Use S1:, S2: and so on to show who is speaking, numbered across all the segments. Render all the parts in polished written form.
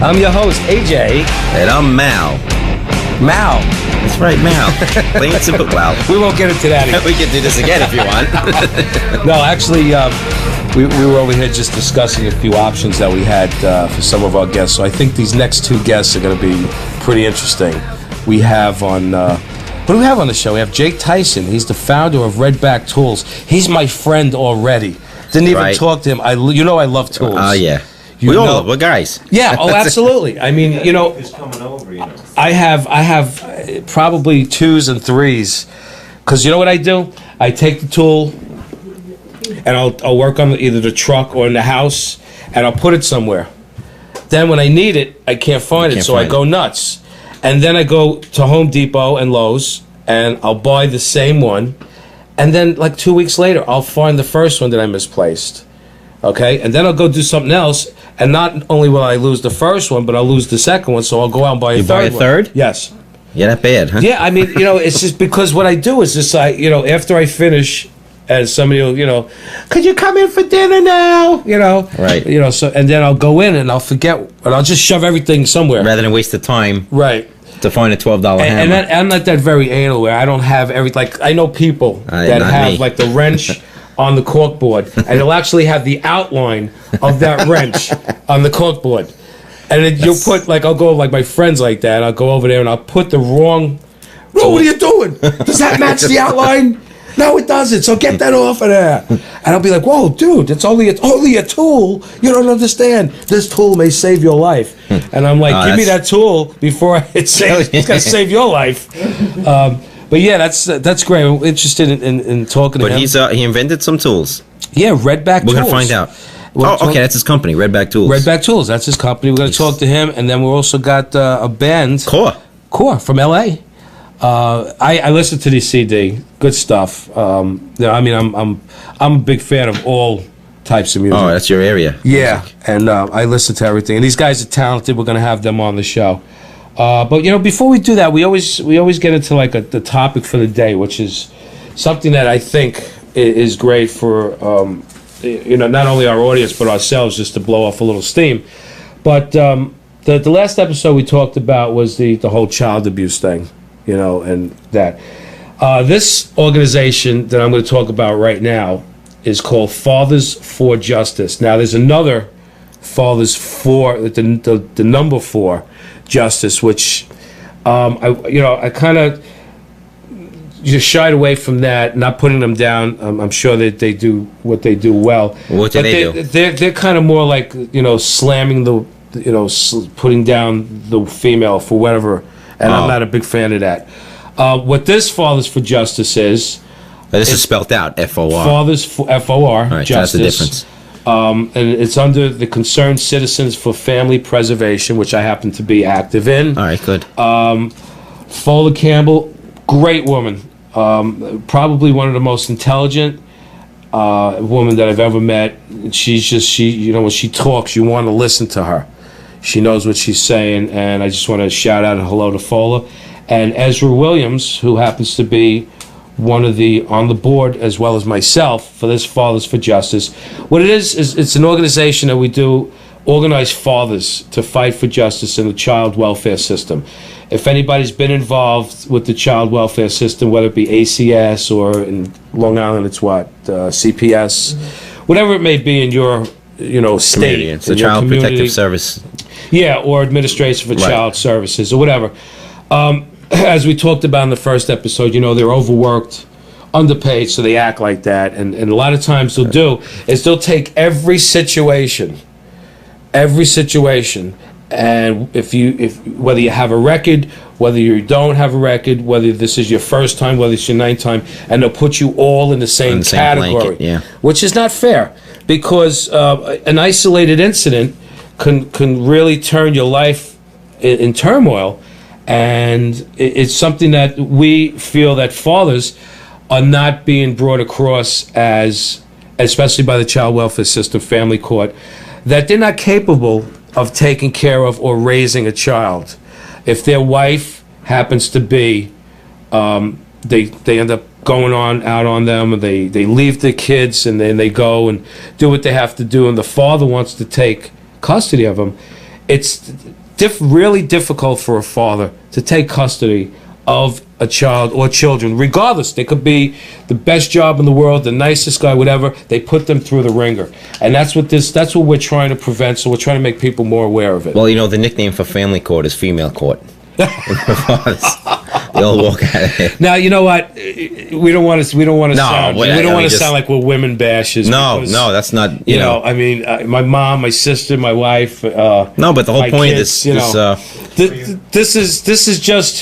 S1: I'm your host, AJ.
S2: And I'm Mal.
S1: Mal.
S2: That's right, Mal. Plain and simple, Mal.
S1: We won't get into that again.
S2: We can do this again if you want.
S1: No, actually, we were over here just discussing a few options that we had for some of our guests. So I think these next two guests are going to be pretty interesting. We have on... what do we have on the show? We have Jake Tyson. He's the founder of Redback Tools. He's my friend already. Didn't even talk to him. I love tools.
S2: Oh, yeah. We're guys.
S1: Yeah, oh, absolutely. I mean,
S3: Is coming over,
S1: I have probably 2s and 3s. Because you know what I do? I take the tool, and I'll work on either the truck or in the house, and I'll put it somewhere. Then when I need it, I can't find it, so I go nuts. And then I go to Home Depot and Lowe's, and I'll buy the same one. And then, like 2 weeks later, I'll find the first one that I misplaced. Okay? And then I'll go do something else, and not only will I lose the first one, but I'll lose the second one, so I'll go out and buy a third one.
S2: You buy a third?
S1: Yes.
S2: Yeah, that bad, huh?
S1: Yeah, I mean, it's just because what I do is just after I finish, and somebody will, could you come in for dinner now?
S2: Right.
S1: So, and then I'll go in and I'll forget, and I'll just shove everything somewhere.
S2: Rather than waste the time.
S1: Right.
S2: To find a $12 hammer.
S1: And I'm not that very anal where I don't have I know people that have, like, the wrench on the corkboard, and it'll actually have the outline of that wrench on the corkboard. And then you'll put, I'll go, my friends like that, I'll go over there and I'll put the wrong... Bro, what are you doing? Does that match the outline? No, it doesn't, so get that off of there. And I'll be like, whoa, dude, it's only a tool. You don't understand. This tool may save your life. And I'm like, give me that tool before it's going to save your life. But yeah, that's great. I'm interested in talking to him.
S2: But he invented some tools.
S1: Yeah, Redback Tools.
S2: We're going to find out. Okay, that's his company, Redback Tools.
S1: Redback Tools, that's his company. We're going to talk to him, and then we also got a band. Core from L.A. I listen to the CD. Good stuff. I'm a big fan of all types of music.
S2: Oh, that's your area.
S1: Yeah,
S2: music.
S1: and I listen to everything. And these guys are talented. We're going to have them on the show. But before we do that, we always get into the topic for the day, which is something that I think is great for not only our audience but ourselves, just to blow off a little steam. But the last episode we talked about was the whole child abuse thing, and that this organization that I'm going to talk about right now is called Fathers for Justice. Now, there's another Fathers for the number 4 Justice, which I kind of just shied away from that, not putting them down. I'm sure that they do what they do well.
S2: What do they do?
S1: They're kind of more like slamming putting down the female for whatever, and I'm not a big fan of that. What this Fathers for Justice is.
S2: This is spelled out FOR.
S1: Fathers for FOR.
S2: Right,
S1: Justice.
S2: that's the difference.
S1: And it's under the Concerned Citizens for Family Preservation, which I happen to be active in.
S2: All right, good.
S1: Fola Campbell, great woman. Probably one of the most intelligent women that I've ever met. She's just, when she talks, you want to listen to her. She knows what she's saying, and I just want to shout out and hello to Fola. And Ezra Williams, who happens to be one of on the board, as well as myself, for this Fathers for Justice. What it is it's an organization that we do organize fathers to fight for justice in the child welfare system. If anybody's been involved with the child welfare system, whether it be ACS or in Long Island, it's CPS, whatever it may be in your state,
S2: it's the Child Protective Service.
S1: Yeah, or Administration for Child Services or whatever. As we talked about in the first episode, they're overworked, underpaid, so they act like that. And a lot of times they'll take every situation, and if whether you have a record, whether you don't have a record, whether this is your first time, whether it's your 9th time, and they'll put you all in the same category,
S2: blanket,
S1: which is not fair, because an isolated incident can really turn your life in turmoil. And it's something that we feel that fathers are not being brought across as, especially by the child welfare system, family court, that they're not capable of taking care of or raising a child. If their wife happens to be, they end up going out on them, and they leave the kids, and then they go and do what they have to do, and the father wants to take custody of them. it's really difficult for a father to take custody of a child or children, regardless. They could be the best job in the world, the nicest guy, whatever. They put them through the ringer, and that's what we're trying to prevent. So we're trying to make people more aware of it.
S2: Well, the nickname for family court is female court. They all walk out of here.
S1: Now you know what? We don't want to. Sound like we're women bashes.
S2: No,
S1: because,
S2: no, that's not.
S1: You know, I mean, my mom, my sister, my wife.
S2: No, but the whole point
S1: kids,
S2: of
S1: this is just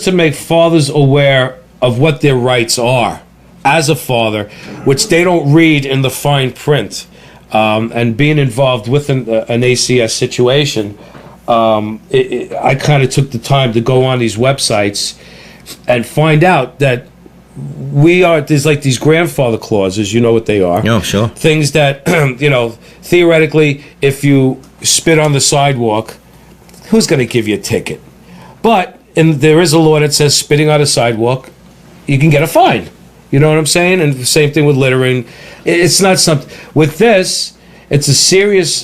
S1: to make fathers aware of what their rights are as a father, which they don't read in the fine print. And being involved with an ACS situation. I kind of took the time to go on these websites and find out that there's like these grandfather clauses, you know what they are.
S2: Oh, sure.
S1: Things that, theoretically, if you spit on the sidewalk, who's going to give you a ticket? But there is a law that says spitting on a sidewalk, you can get a fine. You know what I'm saying? And the same thing with littering. It's not something, with this, it's a serious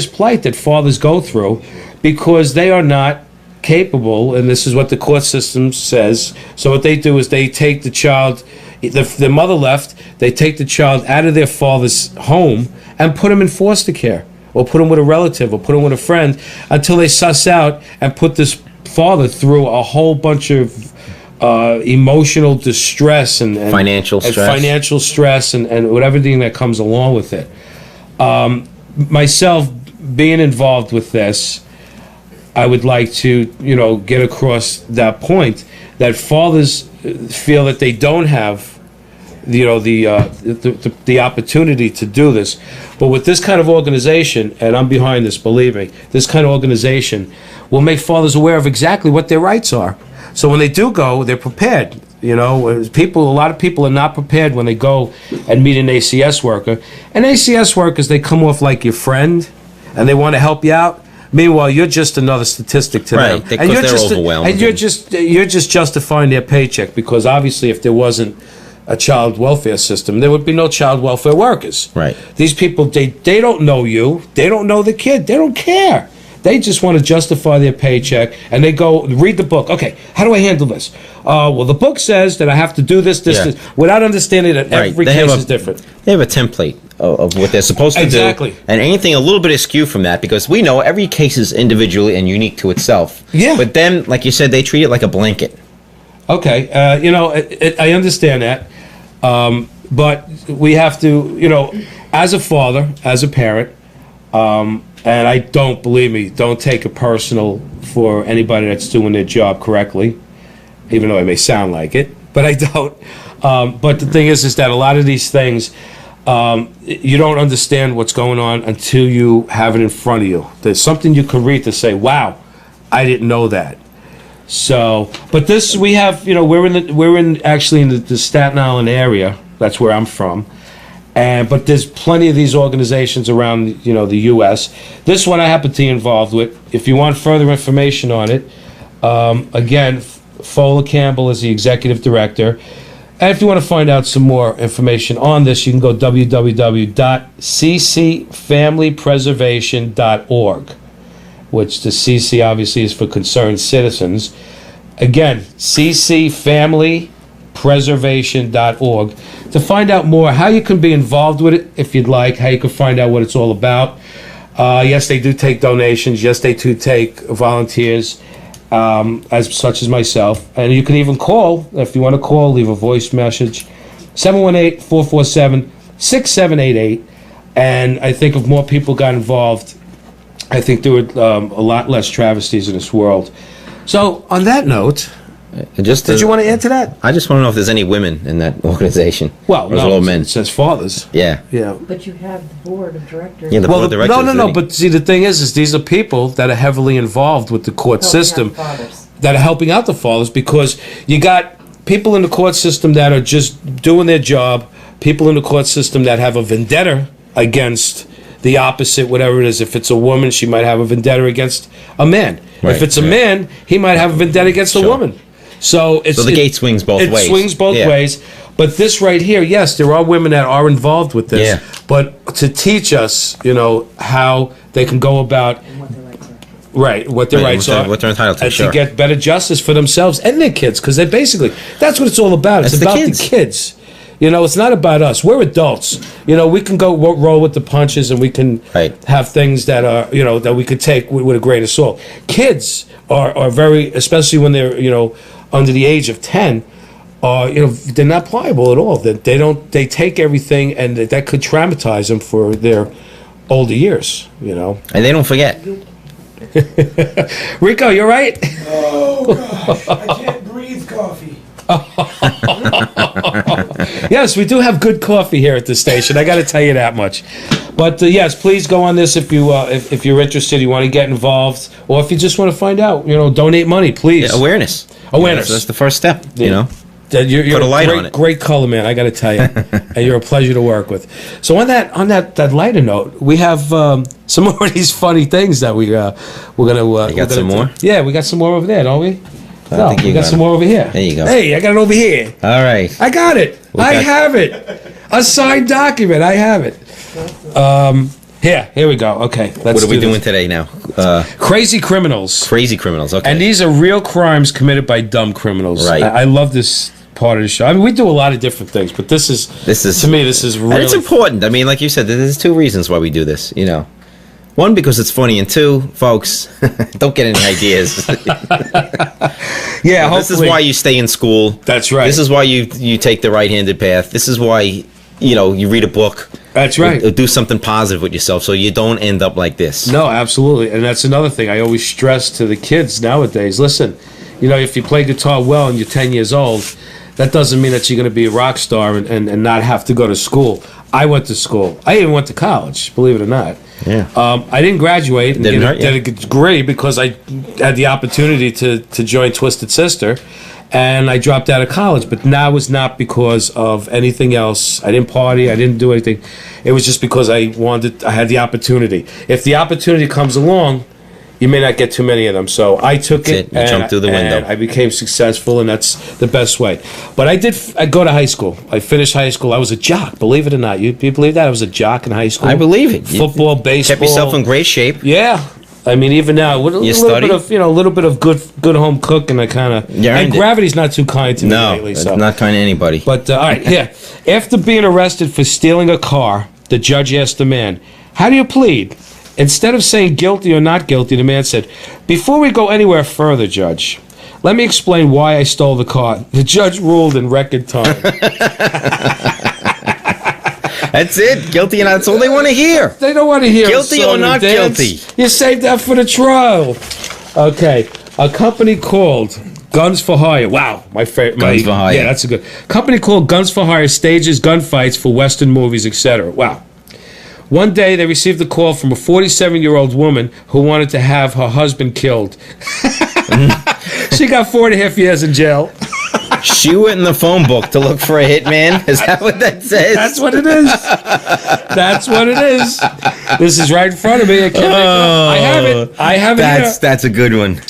S1: plight that fathers go through because they are not capable, and this is what the court system says. So what they do is they take the child, the mother left, they take the child out of their father's home and put him in foster care, or put him with a relative, or put him with a friend, until they suss out and put this father through a whole bunch of emotional distress and
S2: financial
S1: stress and whatever thing that comes along with it. Myself being involved with this, I would like to, get across that point that fathers feel that they don't have, the opportunity to do this. But with this kind of organization, and I'm behind this, believe me, this kind of organization will make fathers aware of exactly what their rights are. So when they do go, they're prepared. A lot of people are not prepared when they go and meet an ACS worker. And ACS workers, they come off like your friend, and they want to help you out. Meanwhile, you're just another statistic to them.
S2: Right, because they're overwhelmed.
S1: And you're just justifying their paycheck, because obviously if there wasn't a child welfare system, there would be no child welfare workers.
S2: Right.
S1: These people, they don't know you. They don't know the kid. They don't care. They just want to justify their paycheck, and they go read the book. Okay, how do I handle this? Well, the book says that I have to do this, without understanding that every case is different.
S2: They have a template of what they're supposed to do.
S1: Exactly.
S2: And anything a little bit askew from that, because we know every case is individually and unique to itself.
S1: Yeah.
S2: But then, like you said, they treat it like a blanket.
S1: Okay, I understand that. But we have to, as a father, as a parent, and I don't take it personal for anybody that's doing their job correctly, even though I may sound like it, but I don't. But the thing is that a lot of these things, you don't understand what's going on until you have it in front of you. There's something you can read to say, wow, I didn't know that. So, but this, we have, we're actually in the Staten Island area. That's where I'm from. But there's plenty of these organizations around, the U.S. This one I happen to be involved with. If you want further information on it, again, Fowler Campbell is the executive director. And if you want to find out some more information on this, you can go www.ccfamilypreservation.org, which the CC obviously is for Concerned Citizens. Again, ccfamilypreservation.org to find out more how you can be involved with it if you'd like, how you can find out what it's all about. Yes, they do take donations. Yes, they do take volunteers, such as myself. And you can even call, if you want to call, leave a voice message, 718-447-6788. And I think if more people got involved, I think there would a lot less travesties in this world. So, on that note, did you want to add to that?
S2: I just want to know if there's any women in that organization.
S1: Well,
S2: or is it all men?
S1: It says fathers.
S2: Yeah.
S1: Yeah.
S3: But you have the board of directors.
S2: Yeah, the board of directors.
S1: No. But see, the thing is these are people that are heavily involved with the court system, that are helping out the fathers, because you got people in the court system that are just doing their job, people in the court system that have a vendetta against the opposite, whatever it is. If it's a woman, she might have a vendetta against a man.
S2: Right,
S1: if it's a man, he might have a vendetta against a woman. So the
S2: gate swings both ways.
S1: It swings both ways. But this right here, yes, there are women that are involved with this.
S2: Yeah.
S1: But to teach us, how they can go about right what their
S2: Right,
S1: rights
S2: what they're entitled to,
S1: and
S2: sure.
S1: to get better justice for themselves and their kids, because they basically that's what it's all about. It's
S2: It's the
S1: about
S2: kids.
S1: the kids. It's not about us. We're adults. We can go roll with the punches, and we can
S2: Right.
S1: have things that are, that we could take with a grain of salt. Kids are very, especially when they're, under the age of 10, they're not pliable at all. They take everything, and that could traumatize them for their older years,
S2: And they don't forget.
S1: Rico, you all right?
S4: Oh gosh, I can't breathe coffee.
S1: Yes, we do have good coffee here at the station. I got to tell you that much. But yes, please go on this if you're interested. You want to get involved, or if you just want to find out. Donate money, please.
S2: Yeah, awareness.
S1: Awareness.
S2: That's the first step.
S1: You're
S2: Put a light
S1: great,
S2: on it.
S1: great color man. I got to tell you, and you're a pleasure to work with. So on that lighter note, we have some more of these funny things that we're gonna.
S2: You got some more?
S1: Yeah, we got some more over there, don't we? No,
S2: think
S1: we
S2: you
S1: got
S2: got
S1: some
S2: it.
S1: more over here.
S2: There you go.
S1: Hey, I got it over here.
S2: All right.
S1: I got it. I
S2: got-
S1: have it. A signed document. I have it. Here we go. Okay, let's
S2: What are we
S1: do
S2: doing
S1: this.
S2: today now?
S1: Crazy criminals.
S2: Crazy criminals. Okay.
S1: And these are real crimes committed by dumb criminals.
S2: Right.
S1: I love this part of the show. I mean, we do a lot of different things, but this is to me, this is
S2: And
S1: really
S2: it's important. I mean, like you said, there's two reasons why we do this. One, because it's funny, and two, folks, don't get any ideas.
S1: yeah.
S2: This is
S1: Hopefully,
S2: why you stay in school.
S1: That's right.
S2: This is why you take the right-handed path. This is why you read a book.
S1: That's right.
S2: Or do something positive with yourself, so you don't end up like this.
S1: No, absolutely, and that's another thing I always stress to the kids nowadays. Listen, if you play guitar well and you're 10 years old, that doesn't mean that you're going to be a rock star and not have to go to school. I went to school. I even went to college, believe it or not.
S2: Yeah.
S1: I didn't graduate and
S2: Didn't hurt
S1: get
S2: you.
S1: a degree because I had the opportunity to join Twisted Sister, and I dropped out of college. But that was not because of anything else. I didn't party. I didn't do anything. It was just because I had the opportunity. If the opportunity comes along, you may not get too many of them. So I took
S2: That's
S1: it.
S2: it. You jumped through the window.
S1: And I became successful, and that's the best way. But I go to high school. I finished high school. I was a jock, believe it or not. You believe that? I was a jock in high school.
S2: I believe it. You
S1: Football, baseball.
S2: Kept yourself in great shape.
S1: Yeah. I mean, even now, with a little
S2: study?
S1: bit of, a little bit of good home cooking, I kind of...
S2: You
S1: And
S2: earned it.
S1: gravity's not too kind to me
S2: No,
S1: lately,
S2: it's
S1: so...
S2: not kind of anybody.
S1: But, all right, here. After being arrested for stealing a car, the judge asked the man, "How do you plead?" Instead of saying guilty or not guilty, the man said, "Before we go anywhere further, Judge, let me explain why I stole the car." The judge ruled in record time.
S2: That's it. Guilty or not. That's all they want to hear.
S1: They don't want to hear a
S2: Guilty
S1: song
S2: or
S1: and
S2: not
S1: dance.
S2: guilty?
S1: You saved that for the trial. Okay, a company called Guns for Hire. Wow, my favorite.
S2: Guns for Hire.
S1: Yeah, that's a good company called Guns for Hire. Stages gunfights for Western movies, etc. Wow. One day, they received a call from a 47-year-old woman who wanted to have her husband killed. She got 4.5 years in jail.
S2: She went in the phone book to look for a hitman. Is that what that says?
S1: That's what it is. That's what it is. This is right in front of me. I can't make it up. I have it. I have it here.
S2: That's a good one.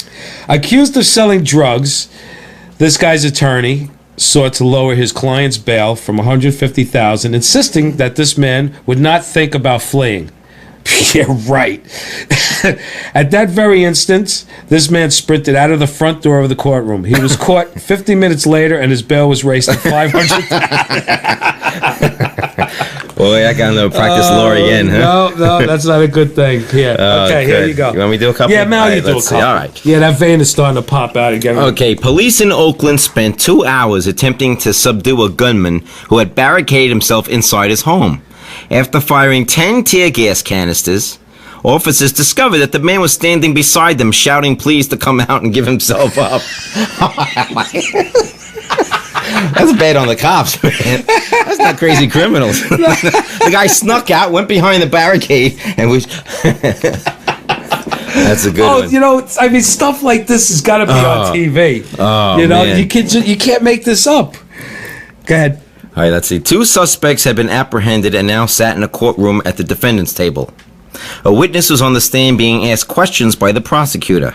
S1: Accused of selling drugs, this guy's attorney sought to lower his client's bail from $150,000, insisting that this man would not think about fleeing. Yeah, right. At that very instant, this man sprinted out of the front door of the courtroom. He was caught 50 minutes later, and his bail was raised to $500,000.
S2: Boy, I got to practice law again, huh?
S1: No, that's not a good thing. Here, okay, here
S2: good.
S1: you go.
S2: You want me to do a couple?
S1: Yeah, now
S2: All
S1: you
S2: right,
S1: do a
S2: let's
S1: couple.
S2: see. All right.
S1: Yeah, that vein is starting to pop out again.
S2: Okay, police in Oakland spent 2 hours attempting to subdue a gunman who had barricaded himself inside his home. After firing 10 tear gas canisters, officers discovered that the man was standing beside them, shouting please to come out and give himself up. That's bad on the cops, man. That's not crazy criminals. The guy snuck out, went behind the barricade, and was... That's a good one.
S1: I mean, stuff like this has got to be on TV.
S2: Oh, man.
S1: You can't make this up. Go ahead.
S2: All right, let's see. 2 suspects have been apprehended and now sat in a courtroom at the defendant's table. A witness was on the stand being asked questions by the prosecutor.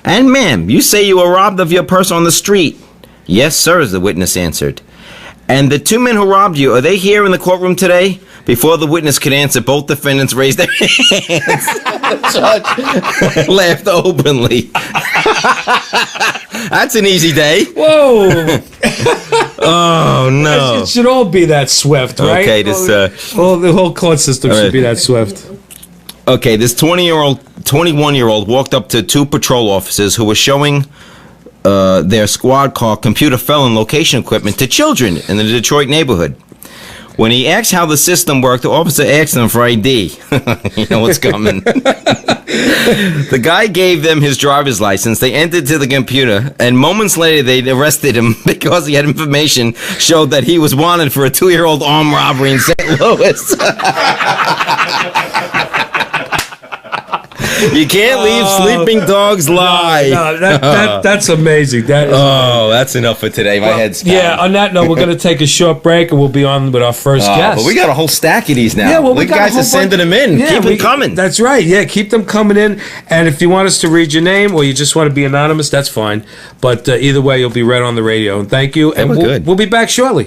S2: "And ma'am, you say you were robbed of your purse on the street?" "Yes, sir," the witness answered. And the two men who robbed you, are they here in the courtroom today? Before the witness could answer, both defendants raised their hands. Judge laughed openly. That's an easy day.
S1: Whoa!
S2: Oh, no.
S1: It should all be that swift, right?
S2: Okay, this,
S1: Well, the whole court system
S2: all
S1: should
S2: right.
S1: be that swift.
S2: Okay, this 21-year-old walked up to two patrol officers who were showing their squad car computer felon location equipment to children in the Detroit neighborhood. When he asked how the system worked, the officer asked them for ID. You know what's coming. The guy gave them his driver's license. They entered to the computer, and moments later, they arrested him because he had information showed that he was wanted for a 2-year-old armed robbery in St. Louis. You can't leave sleeping dogs lie.
S1: No, that's amazing. That is
S2: Oh, that's enough for today. My head's pounding.
S1: yeah, on that note, we're going to take a short break and we'll be on with our first guest.
S2: But we got a whole stack of these now.
S1: Yeah, well, we
S2: the
S1: got a
S2: guys
S1: whole
S2: are sending
S1: bunch-
S2: them in.
S1: Yeah,
S2: Keep them coming.
S1: That's right. Yeah, keep them coming in. And if you want us to read your name or you just want to be anonymous, that's fine. But either way, you'll be read on the radio. And thank you. And
S2: we're good.
S1: we'll be back shortly.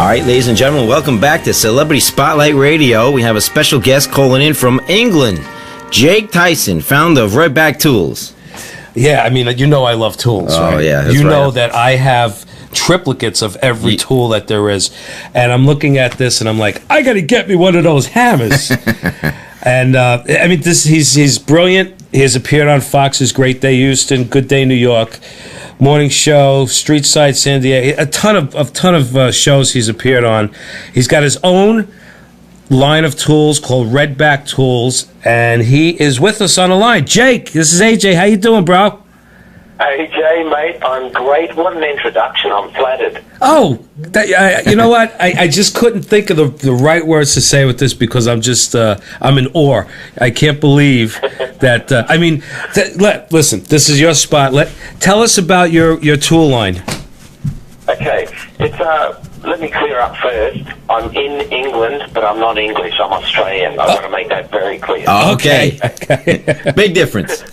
S2: right, ladies and gentlemen, welcome back to Celebrity Spotlight Radio. We have a special guest calling in from England, Jake Tyson, founder of Redback Tools.
S1: Yeah, I mean, you know I love tools,
S2: Oh,
S1: right?
S2: yeah, that's
S1: you know
S2: right.
S1: that I have triplicates of every
S2: Ye-
S1: tool that there is. And I'm looking at this and I'm like, I got to get me one of those hammers. And, I mean, he's brilliant. He has appeared on Fox's Great Day Houston, Good Day New York, Morning Show, Street Side San Diego, a ton of shows he's appeared on. He's got his own line of tools called Redback Tools, and he is with us on the line. Jake, this is AJ. How you doing, bro?
S5: Hey Jay, mate, I'm great. What an introduction. I'm flattered.
S1: Oh, you know what? I just couldn't think of the right words to say with this because I'm just I'm in awe. I can't believe that. I mean, listen, this is your spot. Tell us about your tool line.
S5: Okay, it's let me clear up first. I'm in England, but I'm not English. I'm Australian. I want to make that very clear.
S2: Okay. Big difference.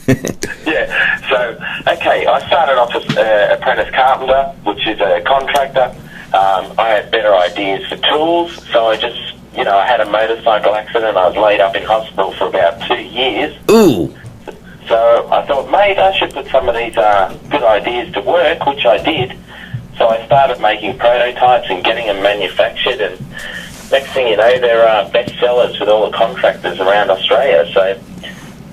S5: Yeah. So, okay, I started off as apprentice carpenter, which is a contractor. I had better ideas for tools, so I just, I had a motorcycle accident. I was laid up in hospital for about 2 years.
S2: Ooh.
S5: So I thought, mate, I should put some of these good ideas to work, which I did. So I started making prototypes and getting them manufactured, and next thing you know, they're best sellers with all the contractors around Australia. So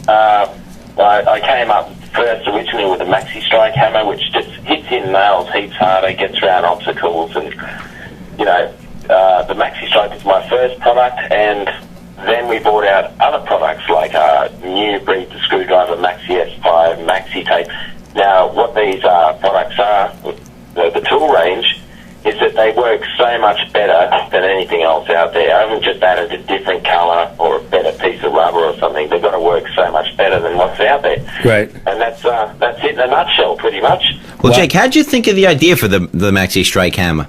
S5: I came up first originally with a Maxi Strike hammer, which just hits in nails heaps harder, gets around obstacles, and the Maxi Strike is my first product, and then we brought out other products like new breed the screwdriver, Maxi S5, Maxi Tape. Now, what these products are, the tool range, is that they work so much better than anything else out there. I haven't just added a different colour or a better piece of rubber or something. They've got to work so much better than what's out there.
S1: Right.
S5: And that's it in a nutshell, pretty much.
S2: Well, Jake, how'd you think of the idea for the Maxi Strike hammer?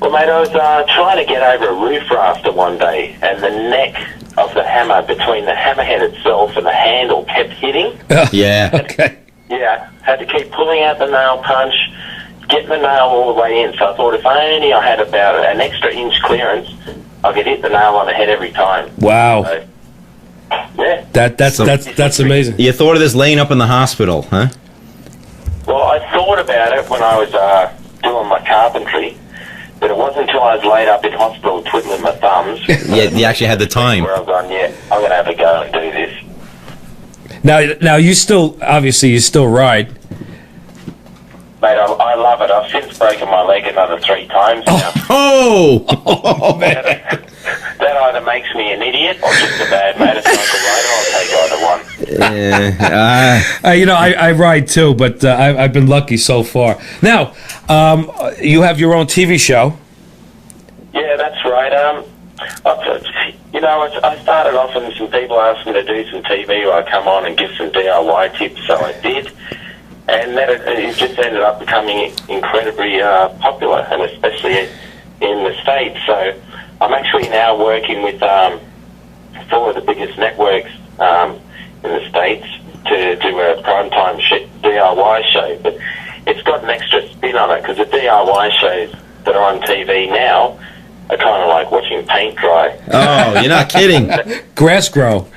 S5: Well, mate, I was trying to get over a roof rafter one day, and the neck of the hammer between the hammerhead itself and the handle kept hitting.
S2: Yeah.
S1: Okay.
S5: Yeah, had to keep pulling out the nail punch, getting the nail all the way in. So I thought if only I had about an extra inch clearance, I could hit the nail on the head every time.
S1: Wow.
S5: So, yeah.
S1: That's amazing.
S2: You thought of this laying up in the hospital, huh?
S5: Well, I thought about it when I was doing my carpentry, but it wasn't until I was laid up in hospital twiddling my thumbs.
S2: Yeah, you actually had the time.
S5: Where I've gone, yeah, I'm going to have a go and do this.
S1: Now you still ride.
S5: Mate, I love it. I've since broken my leg another 3 times now.
S2: Oh!
S5: That either makes me an idiot or just a bad motorcycle rider. I'll take either one.
S1: I ride too, but I've been lucky so far. Now, you have your own TV show.
S5: Yeah, that's right. I started off and some people asked me to do some TV where I come on and give some DIY tips, so I did. And that it just ended up becoming incredibly popular, and especially in the States. So I'm actually now working with 4 of the biggest networks in the States to do a primetime DIY show. But it's got an extra spin on it because the DIY shows that are on TV now are kind of like watching paint dry.
S2: Oh, you're not kidding.
S1: Grass grow.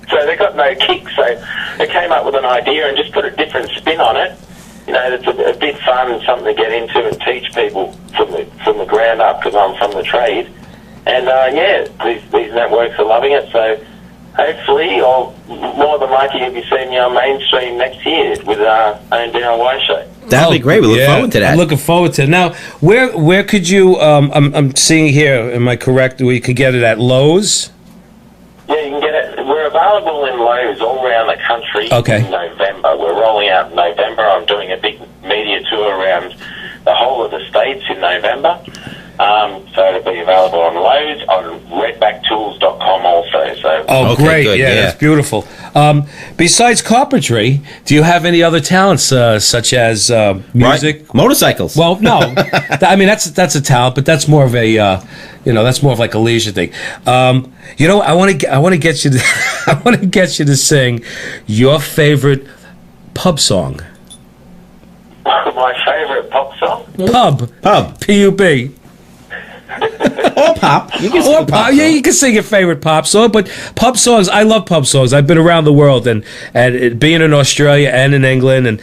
S5: So they got no kick. So they came up with an idea and just put a different spin on it. It's a bit fun and something to get into and teach people from the ground up because I'm from the trade. And these networks are loving it. So hopefully, or more than likely, you'll be seeing me on mainstream next year with our own DIY show.
S2: That'll be great. We look forward to that.
S1: I'm looking forward to it. Now, where could you? I'm seeing here. Am I correct? Where you could get it at Lowe's?
S5: Yeah, you can get it. We're available in Lowe's all around the country in November. We're rolling out in November. I'm doing a big media tour around the whole of the States in November. So it'll be available on Lowe's, on redbacktools.com also. So.
S1: Oh,
S2: Okay,
S1: great.
S2: good,
S1: Yeah,
S2: yeah.
S1: that's beautiful. Besides carpentry, do you have any other talents such as music?
S2: Right? Motorcycles.
S1: Well, no. I mean, that's a talent, but that's more of a, that's more of like a leisure thing. I want to get you to, I want to get you to sing your favorite pub song.
S5: my favourite pop song?
S2: Pub.
S1: P-U-B.
S2: Or pop. You can
S1: Or
S2: sing
S1: pop, yeah, you can sing your favorite pop song, but pub songs, I love pub songs. I've been around the world, and being in Australia and in England and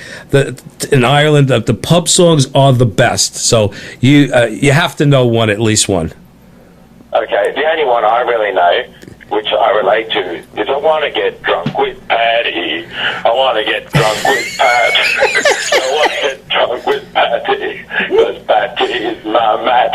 S1: in Ireland, the pub songs are the best. So you have to know one, at least one.
S5: Okay, the only one I really know, which I relate to, is I want to get drunk with Patty. I want to get drunk with Pat. I want to get drunk with Patty, because Patty is my mat.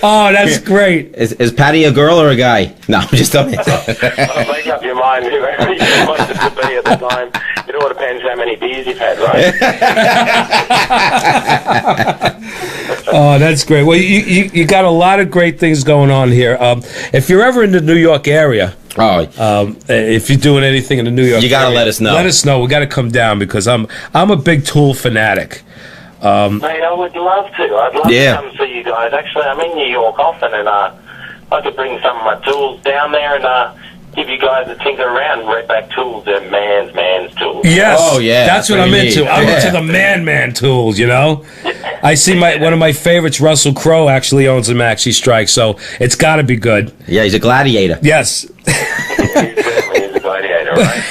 S1: Oh, that's great.
S2: Is Patty a girl or a guy? No, I'm just talking.
S5: Make up your mind whoever you want it to be at the time. It all depends how many beers you've had, right?
S1: Oh, that's great. Well, you got a lot of great things going on here. If you're ever in the New York area, if you're doing anything in the New York
S2: You gotta
S1: area,
S2: let us know.
S1: Let us know. We got to come down because I'm a big Tool fanatic.
S5: Mate, I would love to. I'd love
S2: Yeah.
S5: to come see you guys. Actually, I'm in New York often, and I could bring some of my tools down there and give you guys a tinker around. Redback Tools, they're man's tools.
S1: Yes.
S2: Oh, yeah,
S1: That's what
S2: that's
S1: I'm
S2: what we
S1: into.
S2: need.
S1: I'm
S2: Yeah.
S1: into the man tools, you know? I see one of my favorites, Russell Crowe, actually owns a Maxi Strike, so it's got to be good.
S2: Yeah, he's a gladiator.
S1: Yes.
S5: He certainly is a gladiator, right?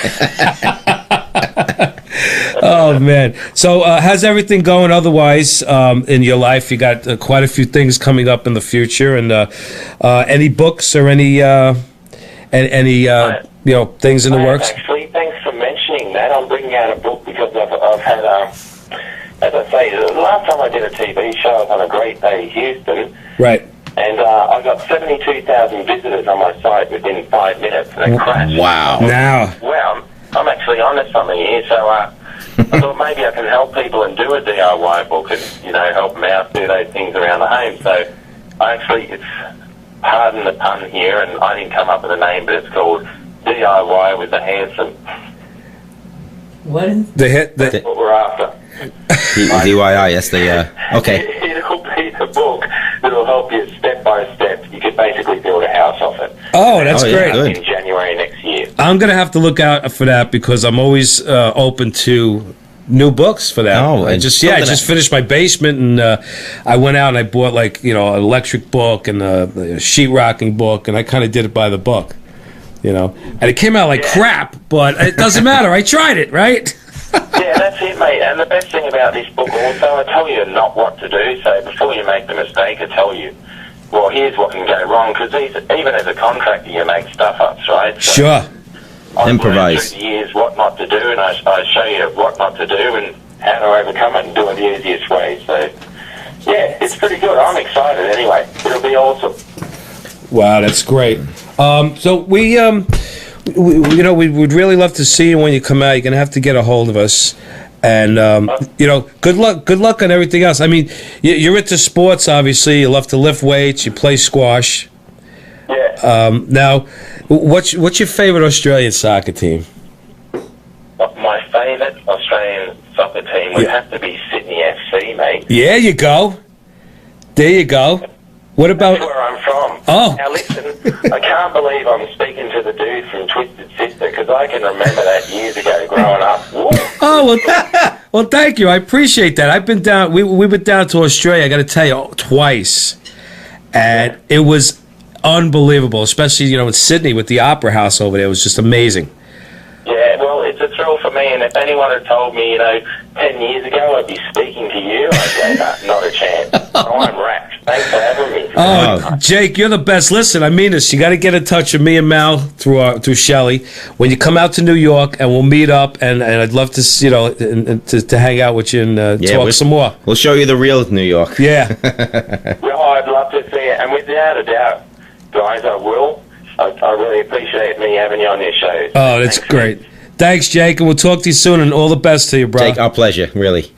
S1: Oh, man. So how's everything going otherwise in your life? You got quite a few things coming up in the future, and any books or any things in the works?
S5: Actually, thanks for mentioning that. I'm bringing out a book because I've had, as I say, the last time I did a TV show, I was on A Great Day Houston,
S1: Right.
S5: and I got 72,000 visitors on my site within 5 minutes, and it crashed.
S2: Wow.
S1: Now.
S5: Well, I'm actually onto something here, so I thought maybe I can help people and do a DIY book and, help them out, do those things around the home. So it's, pardon the pun here, and I didn't come up with a name, but it's called DIY with the Handsome.
S3: What is?
S5: That's what we're after.
S2: DYI, yes, okay.
S5: It'll be the book that'll help you step by step. You could basically build a house off it.
S1: Oh, that's
S2: Oh, yeah,
S1: great.
S2: good.
S5: In January next year.
S1: I'm going to have to look out for that because I'm always open to new books for that.
S2: Oh,
S1: I
S2: and
S1: just
S2: something
S1: just finished my basement, and I went out and I bought an electric book and a sheetrocking book, and I kind of did it by the book, and it came out like crap, but it doesn't matter. I tried it, right?
S5: Yeah, that's it, mate. And the best thing about this book also, I tell you not what to do. So before you make the mistake, I tell you, well, here's what can go wrong. Because even as a contractor, you make stuff-ups, right? So
S1: Sure.
S5: I've
S2: Improvise.
S5: learned through the years what not to do, and I show you what not to do and how to overcome it and do it the easiest way. So, yeah, it's pretty good. I'm excited anyway. It'll be awesome.
S1: Wow, that's great. So we would really love to see you when you come out. You're gonna have to get a hold of us, and good luck on everything else. I mean, you're into sports, obviously. You love to lift weights. You play squash.
S5: Yeah.
S1: Now, what's your favorite Australian soccer team?
S5: My favourite Australian soccer team would have to be Sydney FC, mate.
S1: Yeah, you go. There you go. What about?
S5: That's where I'm from.
S1: Oh.
S5: Now listen, I can't believe I'm speaking to the dude from Twisted Sister, because I can remember that years ago growing up. Woo.
S1: Oh, well, thank you. I appreciate that. I've been down. We went down to Australia. I got to tell you, twice, and it was unbelievable. Especially in Sydney with the Opera House over there. It was just amazing.
S5: Yeah, well, it's a thrill for me, and if anyone had told me, 10 years ago I'd be speaking to you, I'd say, nah, not a chance. I'm rapt. Thanks for having me.
S1: Oh, Jake, you're the best. Listen, I mean this. You got to get in touch with me and Mal through Shelley when you come out to New York, and we'll meet up. And I'd love to, to hang out with you and talk some more.
S2: We'll show you the real New York.
S1: Yeah.
S5: Well, I'd love to see it, and without a doubt, guys, I will. I really appreciate me having you on your show.
S1: Oh, that's great. Thanks, Jake, and we'll talk to you soon. And all the best to you, bro.
S2: Jake, our pleasure, really.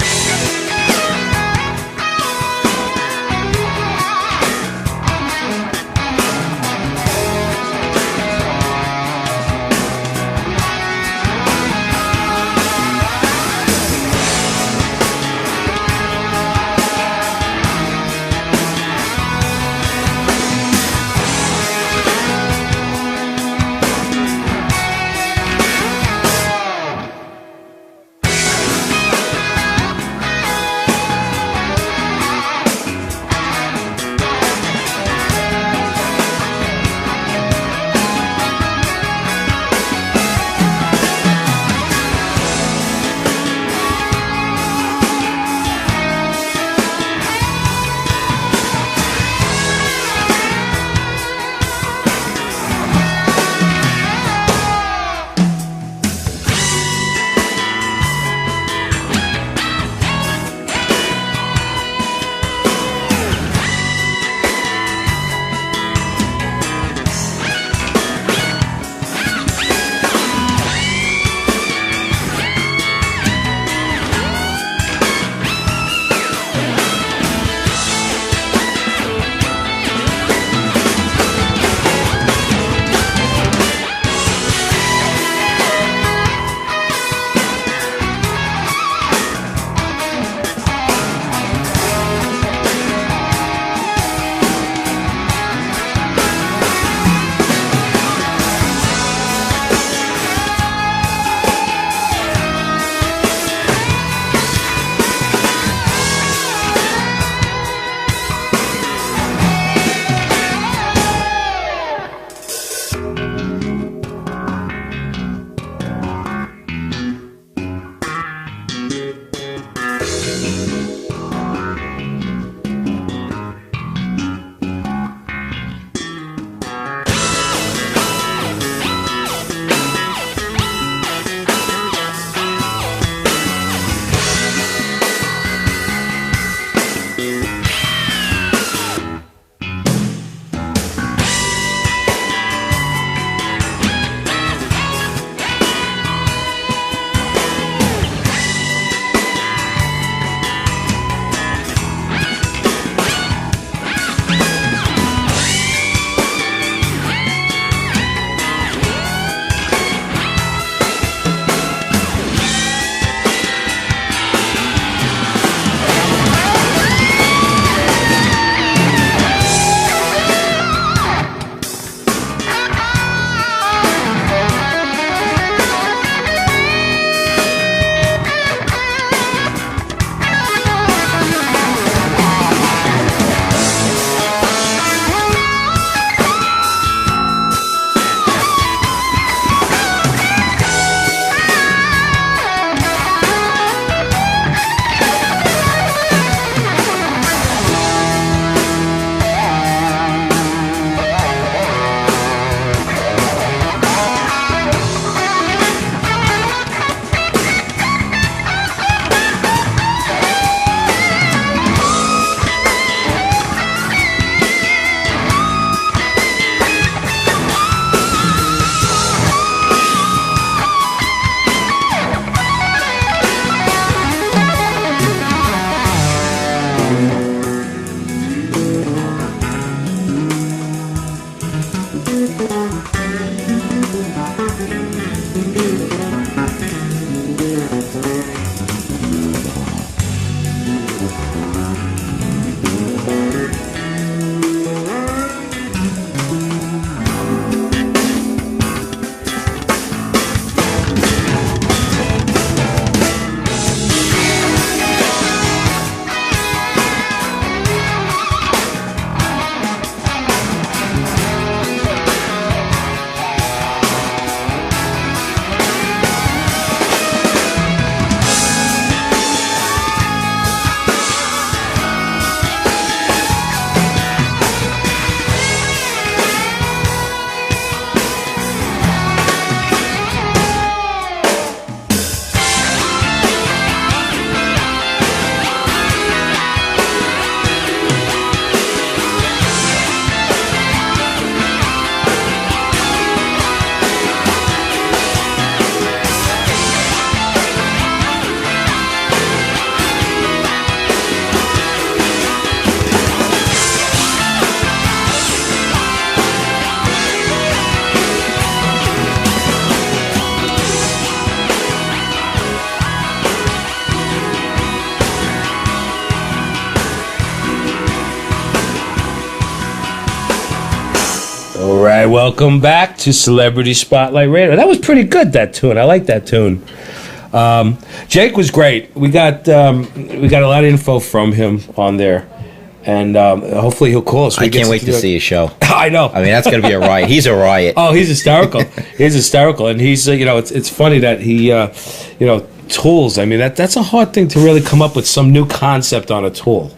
S1: And welcome back to Celebrity Spotlight Radio. That was pretty good, that tune. I like that tune. Jake was great. We got a lot of info from him on there, and hopefully he'll call us.
S2: I can't wait to see his show.
S1: I know.
S2: I mean, that's going to be a riot. He's a riot.
S1: Oh, he's hysterical. He's hysterical, and he's it's funny that he tools. I mean, that's a hard thing to really come up with some new concept on a tool.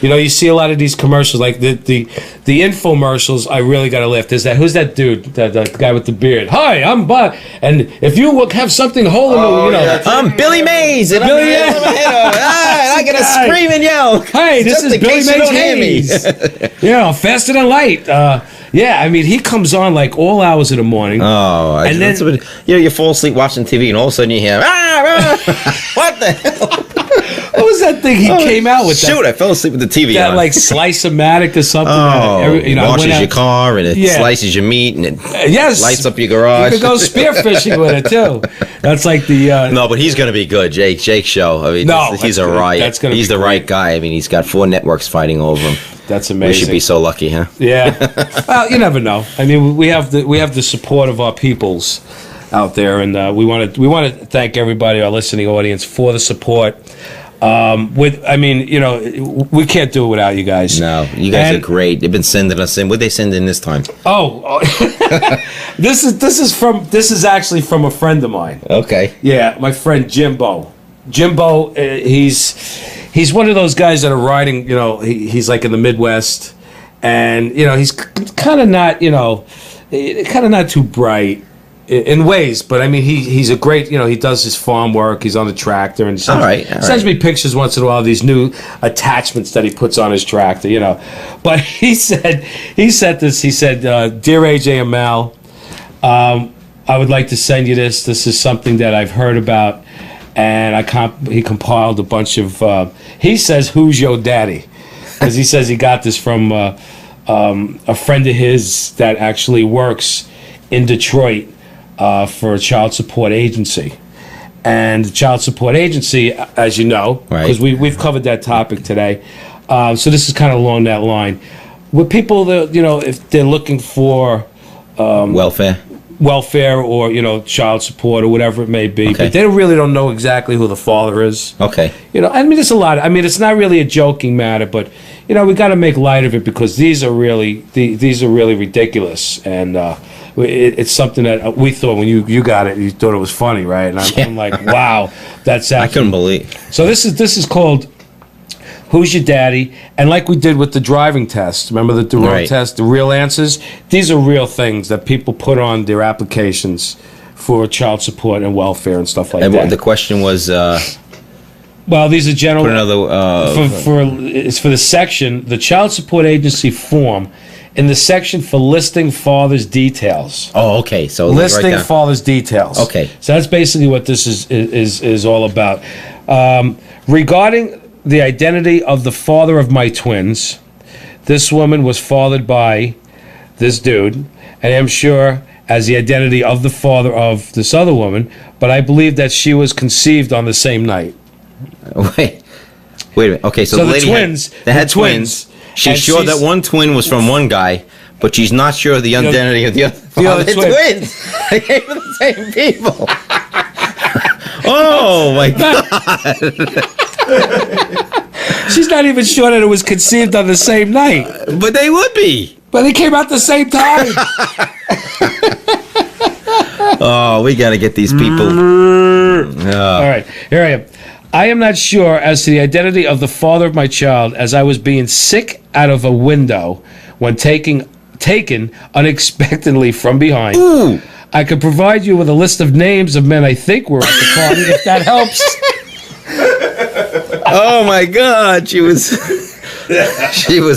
S1: You see a lot of these commercials, like the infomercials. I really got to laugh. There's who's that dude, that guy with the beard? Hi, I'm Bob, and if you have something holding,
S2: I'm Billy Mays, and
S1: Billy,
S2: I gotta scream and yell.
S1: Hey, this is
S2: in
S1: Billy
S2: case you don't hear me.
S1: Mays. Faster than light. Yeah, I mean, he comes on like all hours of the morning.
S2: Oh, and then you fall asleep watching TV, and all of a sudden you hear, what the hell?
S1: What was that thing he came out with?
S2: Shoot, I fell asleep with the TV
S1: that
S2: on.
S1: like Slice-O-Matic or something.
S2: Washes your car, and it slices your meat, and it lights up your garage.
S1: You could go spearfishing with it too. That's like the
S2: no, but he's going to be good. Jake's show. I mean, he's a riot. He's the right guy. I mean, he's got 4 networks fighting over him.
S1: That's amazing.
S2: We should be so lucky, huh?
S1: Yeah. Well, you never know. I mean, we have the support of our peoples out there, and we want to thank everybody, our listening audience, for the support. We can't do it without you guys.
S2: No, you guys are great. They've been sending us in. What'd they send in this time?
S1: Oh, this is actually from a friend of mine.
S2: Okay.
S1: Yeah, my friend Jimbo. Jimbo, he's one of those guys that are riding. He's like in the Midwest, and he's kind of not too bright in ways, but I mean he's a great. He does his farm work. He's on the tractor, and sends me pictures once in a while of these new attachments that he puts on his tractor. But he said this. He said, "Dear AJ and Mal, I would like to send you this. This is something that I've heard about." And he compiled a bunch of. He says, "Who's your daddy?" Because he says he got this from a friend of his that actually works in Detroit for a child support agency. And the child support agency, as you know, because we've covered that topic today. So this is kind of along that line. With people that if they're looking for welfare or child support or whatever it may be, but they really don't know exactly who the father is.
S2: Okay.
S1: I mean, there's a lot. I mean, it's not really a joking matter, but we got to make light of it because these are really ridiculous, and it's something that we thought when you got it, you thought it was funny, right? And I'm like, wow, that's actually,
S2: I couldn't believe.
S1: So this is called Who's Your Daddy? And like we did with the driving test, remember the road test, the real answers? These are real things that people put on their applications for child support and welfare and stuff like that.
S2: The question was...
S1: well, these are general...
S2: Put another...
S1: it's for the section, the child support agency form, in the section for listing father's details.
S2: Oh, okay. So
S1: listing father's details.
S2: Okay.
S1: So that's basically what this is all about. Regarding the identity of the father of my twins, this woman was fathered by this dude, and I'm sure as the identity of the father of this other woman, but I believe that she was conceived on the same night.
S2: Wait a minute. Okay, so the lady
S1: twins,
S2: they had twins. She's sure that one twin was from one guy, but she's not sure of the identity of the other twins. They came from the same people. Oh my God.
S1: She's not even sure that it was conceived on the same night.
S2: But they would be.
S1: But they came out the same time.
S2: Oh, we got to get these people.
S1: All right, here I am. I am not sure as to the identity of the father of my child, as I was being sick out of a window when taken unexpectedly from behind.
S2: Ooh.
S1: I could provide you with a list of names of men I think were at the party, if that helps.
S2: Oh my God, she was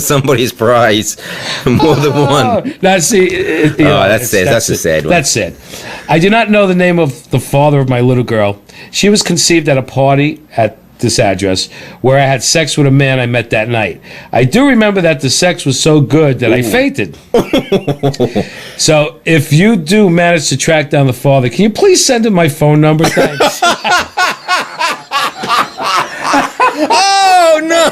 S2: somebody's prize. More than one.
S1: That's sad.
S2: That's a sad one.
S1: That's sad. I do not know the name of the father of my little girl. She was conceived at a party at this address where I had sex with a man I met that night. I do remember that the sex was so good that I fainted. So if you do manage to track down the father, can you please send him my phone number? Thanks.
S2: Oh no!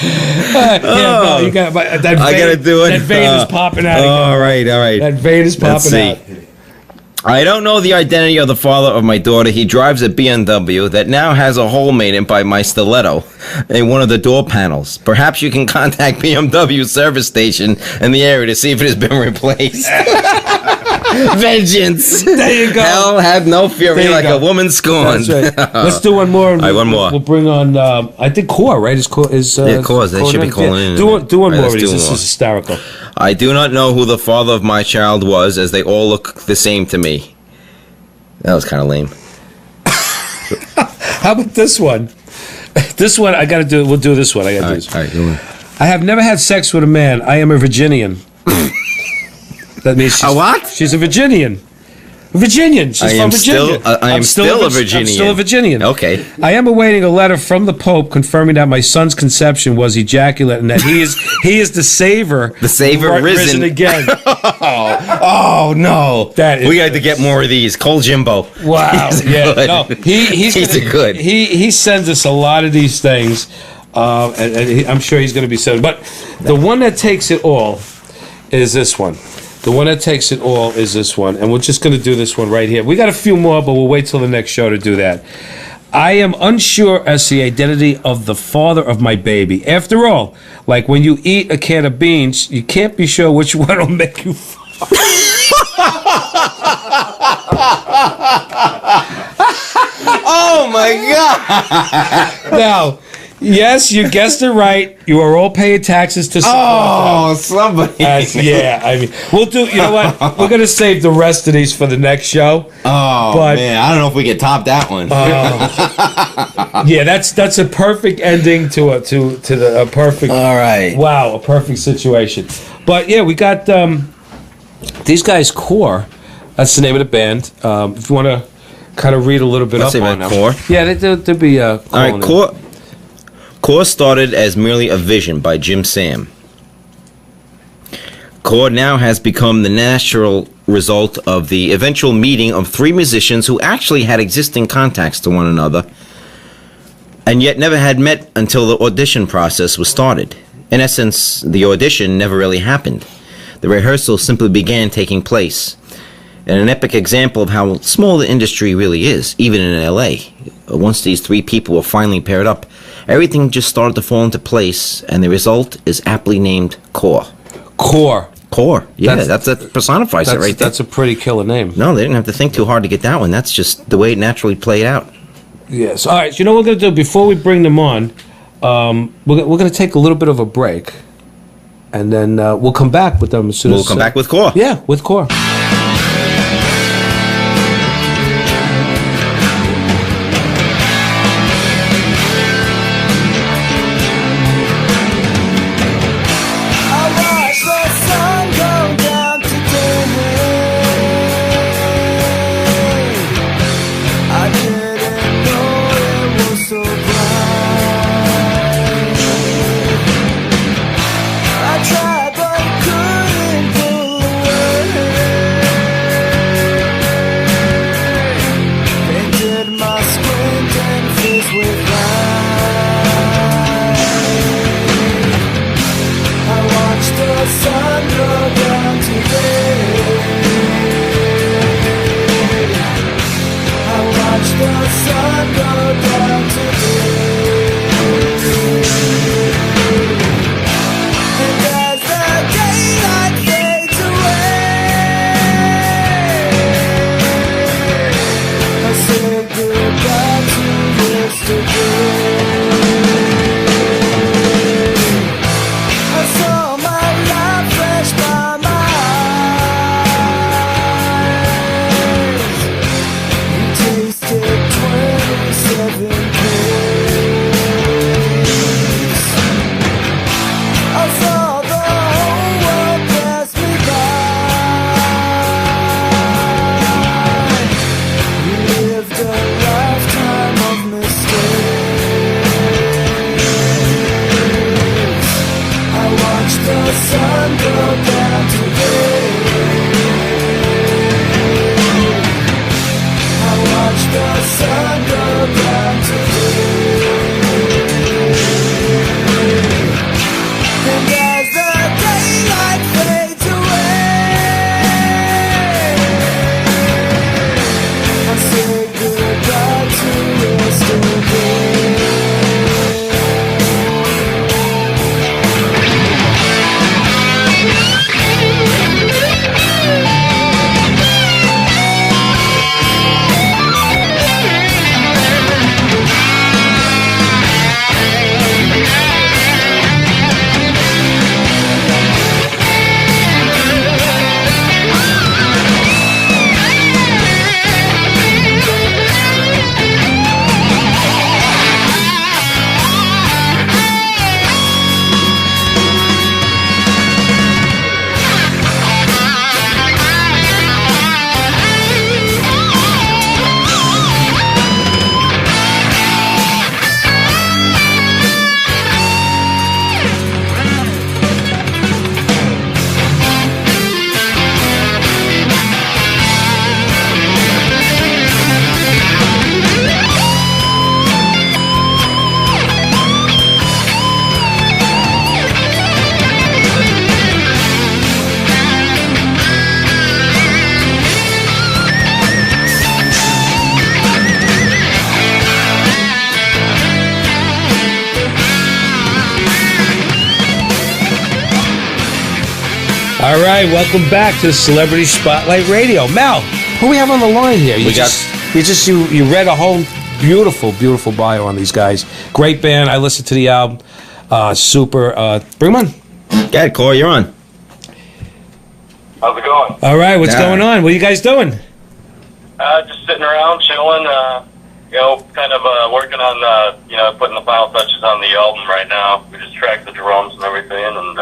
S1: Yeah, no, you got that vein,
S2: I gotta do it.
S1: That vein is popping out.
S2: All
S1: again.
S2: right, all right.
S1: That vein is
S2: Let's
S1: popping
S2: see.
S1: out.
S2: I don't know the identity of the father of my daughter. He drives a BMW that now has a hole made in by my stiletto in one of the door panels. Perhaps you can contact BMW service station in the area to see if it has been replaced. Vengeance.
S1: There you go.
S2: Hell had no fury
S1: There you
S2: like
S1: go.
S2: a woman scorned.
S1: That's right. Let's do one more. And
S2: right, one more.
S1: We'll bring on. I think Core, right? Is Core?
S2: Yeah, Core. They should be calling in.
S1: Do one
S2: All right,
S1: more
S2: let's
S1: of
S2: do
S1: these.
S2: one
S1: This
S2: more.
S1: is hysterical.
S2: I do not know who the father of my child was, as they all look the same to me. That was kind of lame.
S1: How about this one? This one I got to do. We'll do this one. I got to do this.
S2: All right, go on.
S1: I have never had sex with a man. I am a Virginian. That means she's,
S2: A what?
S1: She's a Virginian. Virginian. She's
S2: I
S1: from
S2: am
S1: Virginia.
S2: still- I am still a
S1: I'm
S2: Virginian.
S1: still a Virginian.
S2: Okay.
S1: I am awaiting a letter from the Pope confirming that my son's conception was ejaculate and that he is the savior.
S2: The savior risen.
S1: again.
S2: Oh no!
S1: That is
S2: we got to get more of these. Cole Jimbo.
S1: Wow.
S2: He's
S1: Yeah.
S2: good.
S1: No, he's
S2: a good.
S1: He sends us a lot of these things, and I'm sure he's going to be sending. But the one that takes it all is this one. The one that takes it all is this one, and we're just going to do this one right here. We got a few more, but we'll wait till the next show to do that. I am unsure as to the identity of the father of my baby. After all, like when you eat a can of beans, you can't be sure which one will make you
S2: Oh my God!
S1: Now, yes, you guessed it right. You are all paying taxes to support
S2: Oh, somebody.
S1: yeah, I mean, we'll do. You know what? We're gonna save the rest of these for the next show.
S2: Oh
S1: But-
S2: man, I don't know if we can top that one.
S1: Yeah, that's a perfect ending to a perfect.
S2: All right.
S1: Wow, a perfect situation. But yeah, we got these guys. Core. That's the name of the band. If you want to kind of read a little bit
S2: Let's
S1: up
S2: see
S1: on
S2: about
S1: them.
S2: Core.
S1: Yeah, they'll be.
S2: All right, Core started as merely a vision by Jim Sam. Core now has become the natural result of the eventual meeting of three musicians who actually had existing contacts to one another, and yet never had met until the audition process was started. In essence, the audition never really happened. The rehearsal simply began taking place. And an epic example of how small the industry really is, even in LA. Once these three people were finally paired up, everything just started to fall into place, and the result is aptly named Core.
S1: Core.
S2: Core, yeah, that personifies it right there.
S1: That's a pretty killer name.
S2: No, they didn't have to think too hard to get that one. That's just the way it naturally played out.
S1: Yes. All right. You know what we're gonna do before we bring them on? We're gonna take a little bit of a break, and then we'll come back with them as soon as
S2: We'll come back with Core.
S1: Yeah, with Core.
S4: I watched the sun go down today. I didn't know it was so bright. I tried but couldn't pull away. Painted my squinting face with light. I watched the sun go down today. I watched the sun go down today. And as the daylight fades away, I said goodbye to yesterday. I saw my life flash by my eyes. You tasted 20
S1: All right, welcome back to Celebrity Spotlight Radio. Mel, who we have on the line here? You read a whole beautiful bio on these guys. Great band. I listened to the album. Super. Bring 'em on.
S2: Go ahead, Corey, you're on.
S6: How's it going?
S1: All right, what's going on? What are you guys doing?
S6: Just sitting around, chilling, kind of working on, putting the final touches on the album right now. We just tracked the drums and everything, and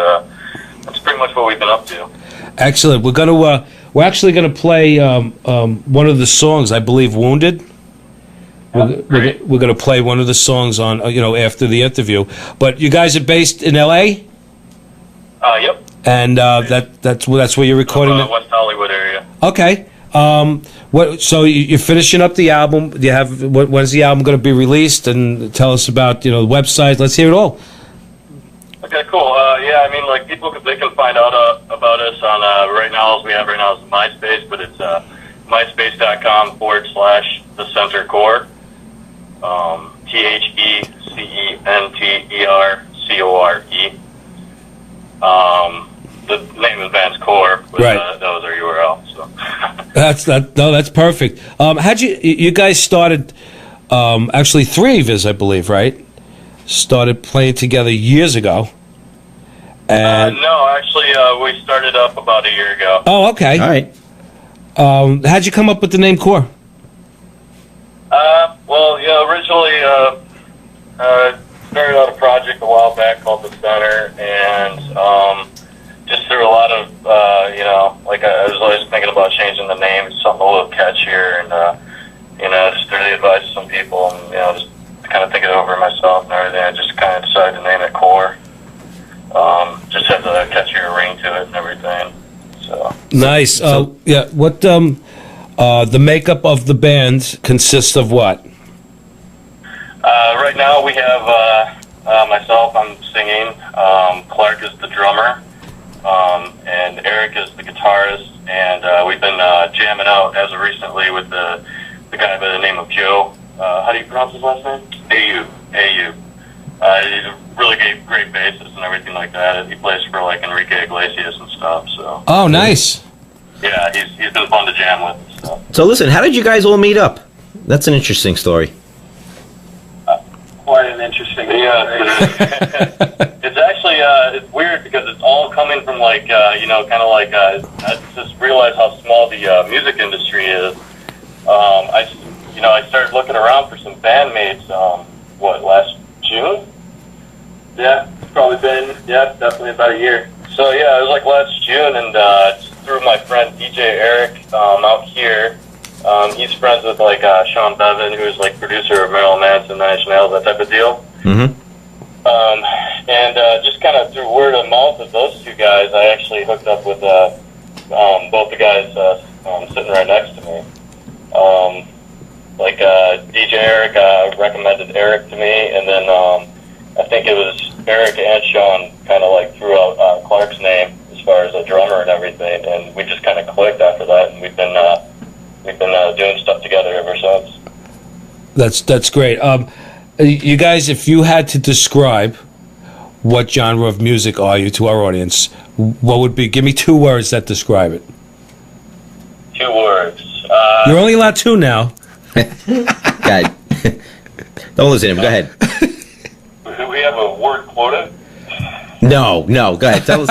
S6: that's pretty much what we've been up to.
S1: Excellent. We're actually gonna play one of the songs, I believe, "Wounded." We're gonna play one of the songs on, after the interview. But you guys are based in L.A.
S6: Yep.
S1: And that's where you're recording it.
S6: West Hollywood area.
S1: Okay. So you're finishing up the album. Do you have when's the album going to be released? And tell us about the website. Let's hear it all.
S6: Okay, cool. People they can find out about us on right now. All we have right now is MySpace, but it's myspace.com/The Center Core. TheCenterCore. The name of the band's Core.
S1: Right.
S6: That was our URL. So.
S1: That's perfect. How'd you guys started? Actually, three of us, I believe, right? Started playing together years ago. And
S6: no, actually, we started up about a year ago.
S1: oh, okay.
S2: All right.
S1: How'd you come up with the name Core?
S6: Originally, started out a project a while back called The Center, and just through a lot of, I was always thinking about changing the name to something a little catchier, and, just through the advice of some people, and, just kind of thinking it over myself and everything, I just kind of decided to name it Core. Just has a catchier ring to it and everything, so.
S1: Nice. Yeah. What the makeup of the band consists of what?
S6: Right now we have myself, I'm singing, Clark is the drummer, and Eric is the guitarist, and we've been jamming out as of recently with the guy by the name of Joe. How do you pronounce his last name? A.U. He's a really great bassist and everything like that. He plays for Enrique Iglesias and stuff. So.
S1: Oh, nice.
S6: Yeah, he's been fun to jam with and stuff.
S2: So listen, how did you guys all meet up? That's an interesting story.
S6: Quite an interesting story. Yeah, it's actually it's weird because it's all coming from I just realized how small the music industry is. I started looking around for some bandmates. Last June? Yeah, it's probably been definitely about a year. So yeah, it was last June, and through my friend DJ Eric out here. He's friends with Sean Bevan, who's producer of Marilyn Manson, Nine Inch Nails, that type of deal.
S2: Mm-hmm.
S6: And just kind of through word of mouth of those two guys, I actually hooked up with both the guys sitting right next to me. DJ Eric recommended Eric to me, and then I think it was Eric and Sean kind of threw out Clark's name as far as a drummer and everything, and we just kind of clicked after that, and we've been doing stuff together ever since.
S1: That's great. You guys, if you had to describe what genre of music are you to our audience, what would be? Give me 2 words that describe it.
S6: 2 words.
S1: You're only allowed 2 now.
S2: Go ahead. Don't listen to him. Go ahead.
S6: Do we have a word quota?
S2: No. Go ahead. Tell us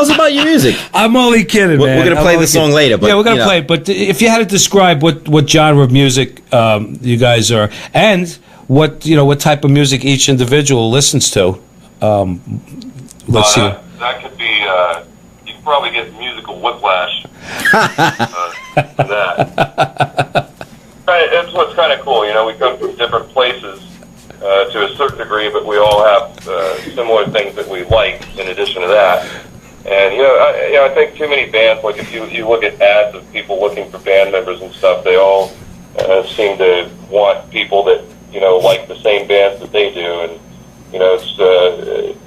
S2: about your music.
S1: I'm only kidding, man.
S2: We're going to play the song later. But,
S1: yeah, we're going to play it. But if you had to describe what genre of music you guys are, and what type of music each individual listens to, let's see.
S6: That could be. You could probably get musical whiplash. That. Right, that's what's kind of cool. We come from different places to a certain degree, but we all have similar things that we like. In addition to that. And I think too many bands, if you look at ads of people looking for band members and stuff, they all seem to want people that like the same bands that they do, and it's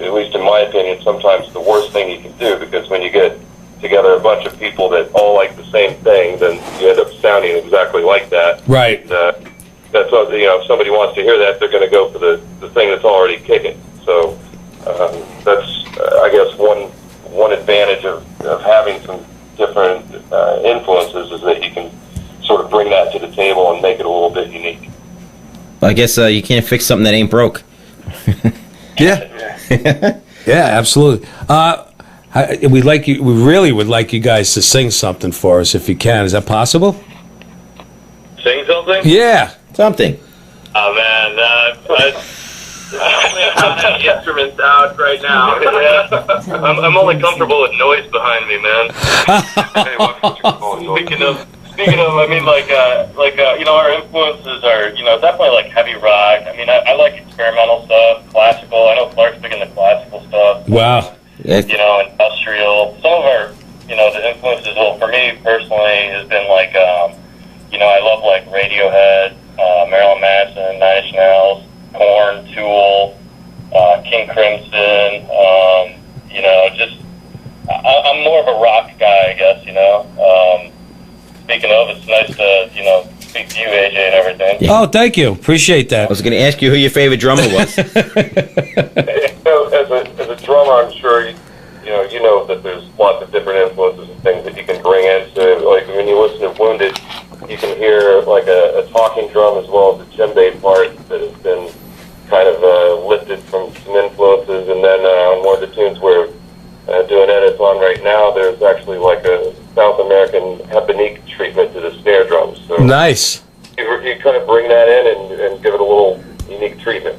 S6: at least in my opinion, sometimes the worst thing you can do, because when you get together a bunch of people that all like the same thing, then you end up sounding exactly like that.
S1: Right.
S6: That's what, if somebody wants to hear that, they're going to go for the thing that's already kicking. So that's I guess one one advantage of having some different influences is that you can sort of bring that to the table and make it a little bit unique.
S2: I guess you can't fix something that ain't broke.
S1: Yeah. Yeah, absolutely. We really would like you guys to sing something for us if you can. Is that possible?
S6: Sing something?
S1: Yeah.
S2: Something.
S6: Oh man, I don't have the instruments out right now. Yeah. I'm only comfortable with noise behind me, man. Speaking of, I mean, our influences are, definitely like heavy rock. I mean, I like experimental stuff, classical. I know Clark's big into classical stuff.
S1: Wow.
S6: Industrial. Some of our, the influences, well, for me personally, has been like, I love like Radiohead, Marilyn Manson, Nine Inch Nails, Korn, Tool, King Crimson. I'm more of a rock guy, I guess. Speaking of, it's nice to, speak to you, AJ, and everything.
S1: Oh, thank you. Appreciate
S2: I
S1: that.
S2: was going to ask you who your favorite drummer was.
S6: As a drummer, I'm sure you know that there's lots of different influences and things that you can bring into. Like when you listen to Wounded, you can hear like a talking drum as well as a djembe part that has been kind of lifted from some influences. And then on one of the tunes we're doing edits on right now, there's actually like a South American Heponique treatment to the snare drums. So
S1: Nice.
S6: you kind of bring that in and give it a little unique treatment.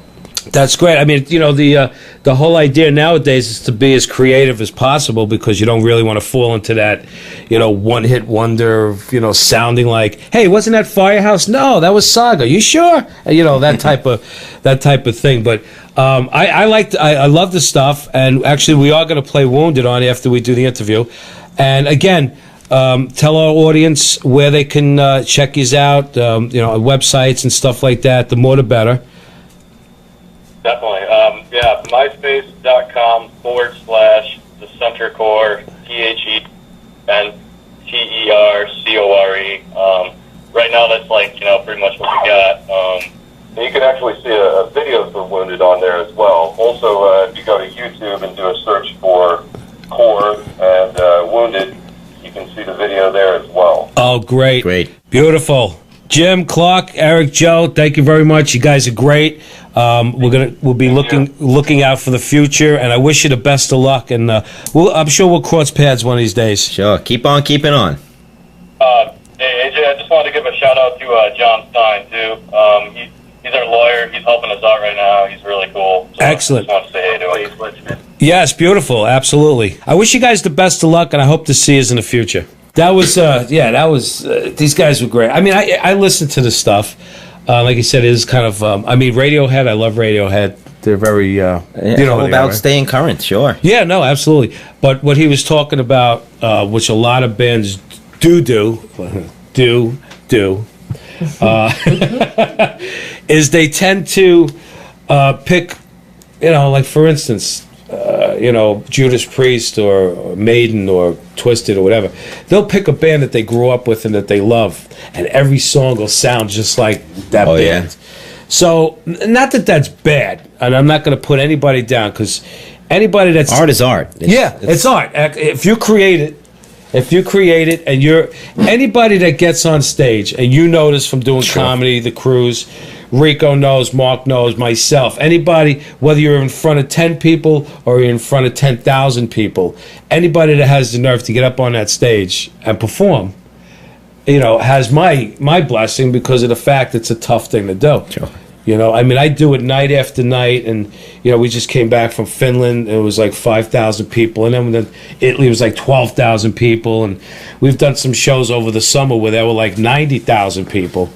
S1: That's great. I mean, the whole idea nowadays is to be as creative as possible because you don't really want to fall into that, one-hit wonder, sounding like, hey, wasn't that Firehouse? No, that was Saga. You sure? That type of thing. But I love the stuff, and actually, we are going to play Wounded on after we do the interview. And again, tell our audience where they can check you out, websites and stuff like that. The more, the better.
S6: Definitely. MySpace.com /the Center Core, THENTERCORE. Right now, that's pretty much what we got. And you can actually see a video for Wounded on there as well. Also, if you go to YouTube and do a search for Core and Wounded, you can see the video there as well.
S1: Oh, great.
S2: Great.
S1: Beautiful. Jim, Clark, Eric, Joe, thank you very much. You guys are great. We'll be looking out for the future, and I wish you the best of luck. And I'm sure we'll cross paths one of these days.
S2: Sure. Keep on keeping on.
S6: Hey, AJ, I just wanted to give a shout out to John Stein too. He's our lawyer. He's helping us out right now. He's really cool. So
S1: Excellent.
S6: I just want to say hey to him.
S1: Yes, beautiful. Absolutely. I wish you guys the best of luck, and I hope to see you in the future. That was, these guys were great. I mean, I listened to the stuff. Like you said, it is kind of, Radiohead, I love Radiohead. They're very,
S2: All about staying current, sure.
S1: Yeah, no, absolutely. But what he was talking about, which a lot of bands do, is they tend to pick, like for instance, Judas Priest or Maiden or Twisted or whatever. They'll pick a band that they grew up with and that they love, and every song will sound just like that band. Yeah. So, not that that's bad, and I'm not going to put anybody down because anybody that's
S2: art is art.
S1: It's art. If you create it, and you're anybody that gets on stage, and you notice from doing comedy, the cruise. Rico knows, Mark knows, myself. Anybody, whether you're in front of 10 people or you're in front of 10,000 people, anybody that has the nerve to get up on that stage and perform, has my blessing because of the fact it's a tough thing to do.
S2: Sure.
S1: I do it night after night, and we just came back from Finland. It was like 5,000 people, and then Italy was like 12,000 people, and we've done some shows over the summer where there were like 90,000 people.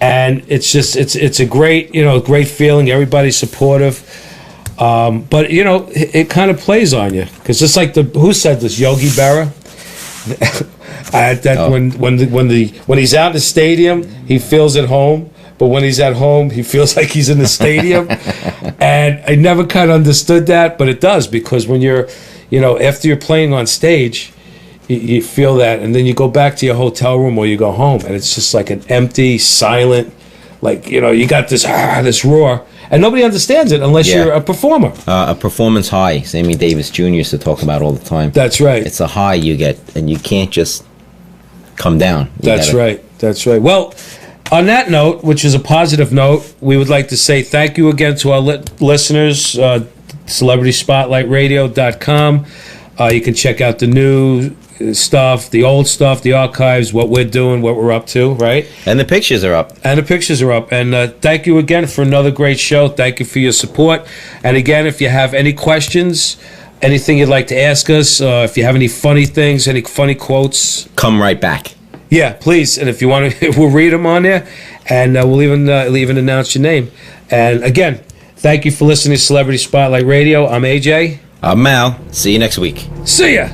S1: And it's just it's a great great feeling. Everybody's supportive, but it kind of plays on you because just like who said this, Yogi Berra. When he's out in the stadium, he feels at home, but when he's at home, he feels like he's in the stadium. And I never kind of understood that, but it does because when you're after you're playing on stage. You feel that, and then you go back to your hotel room or you go home, and it's just like an empty, silent like you got this roar, and nobody understands it unless
S2: Yeah.
S1: you're a performer.
S2: A performance high. Sammy Davis Jr. used to talk about all the time.
S1: That's right.
S2: It's a high you get, and you can't just come down.
S1: That's right. That's right. Well, on that note, which is a positive note, we would like to say thank you again to our listeners, CelebritySpotlightRadio.com. You can check out the new stuff, the old stuff, the archives, what we're doing, what we're up to, right?
S2: And the pictures are up.
S1: And the pictures are up. And thank you again for another great show. Thank you for your support. And again, if you have any questions, anything you'd like to ask us, if you have any funny things, any funny quotes,
S2: Come right back.
S1: yeah, please. And if you want to, we'll read them on there, and we'll even announce your name. And again, thank you for listening to Celebrity Spotlight Radio. I'm AJ.
S2: I'm Mal. See you next week.
S1: See ya.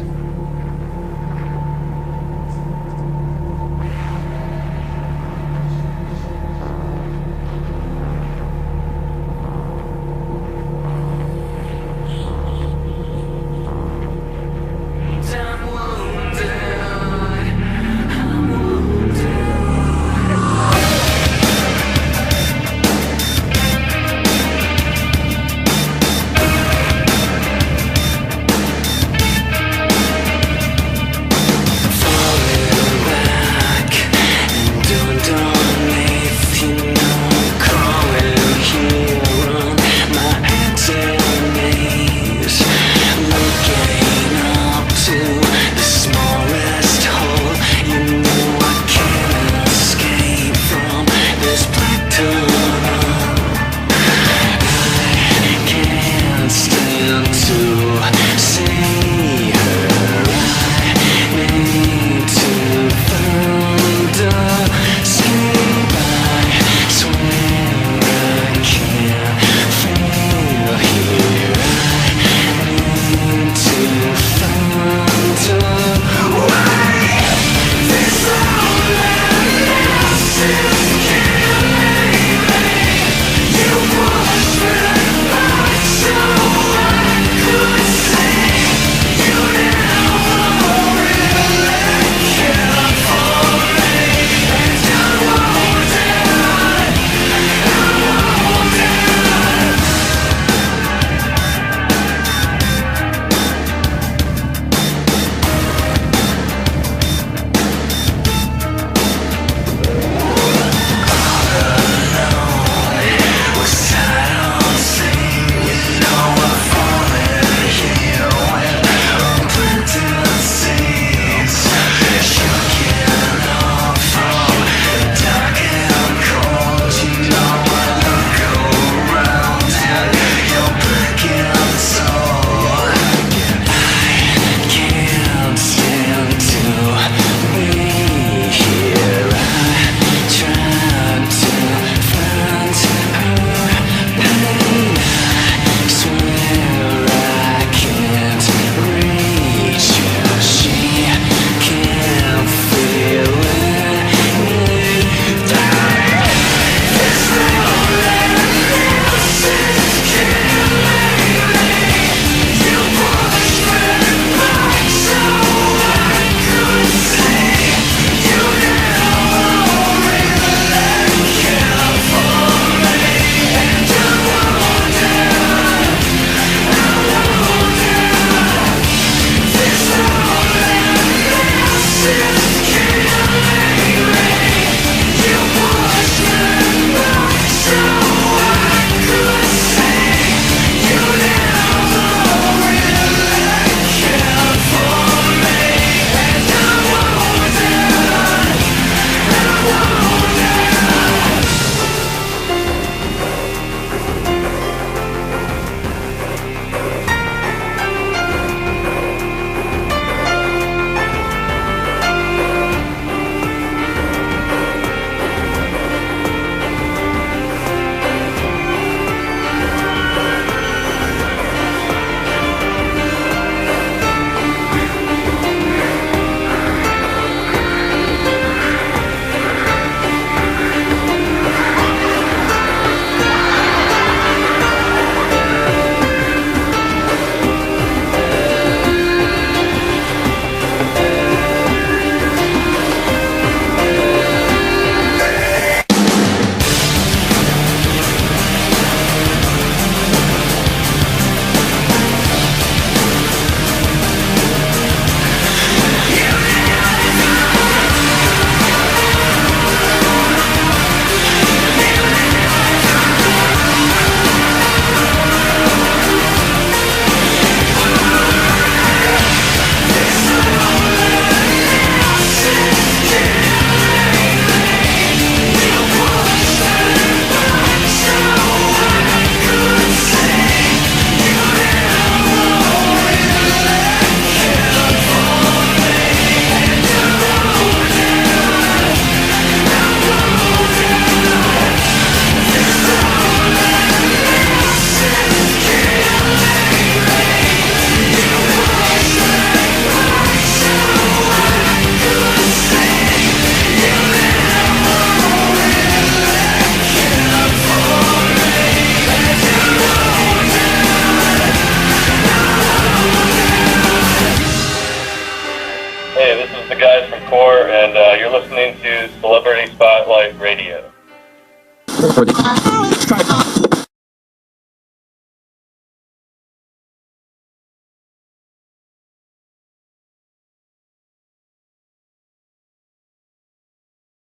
S6: to Celebrity Spotlight Radio.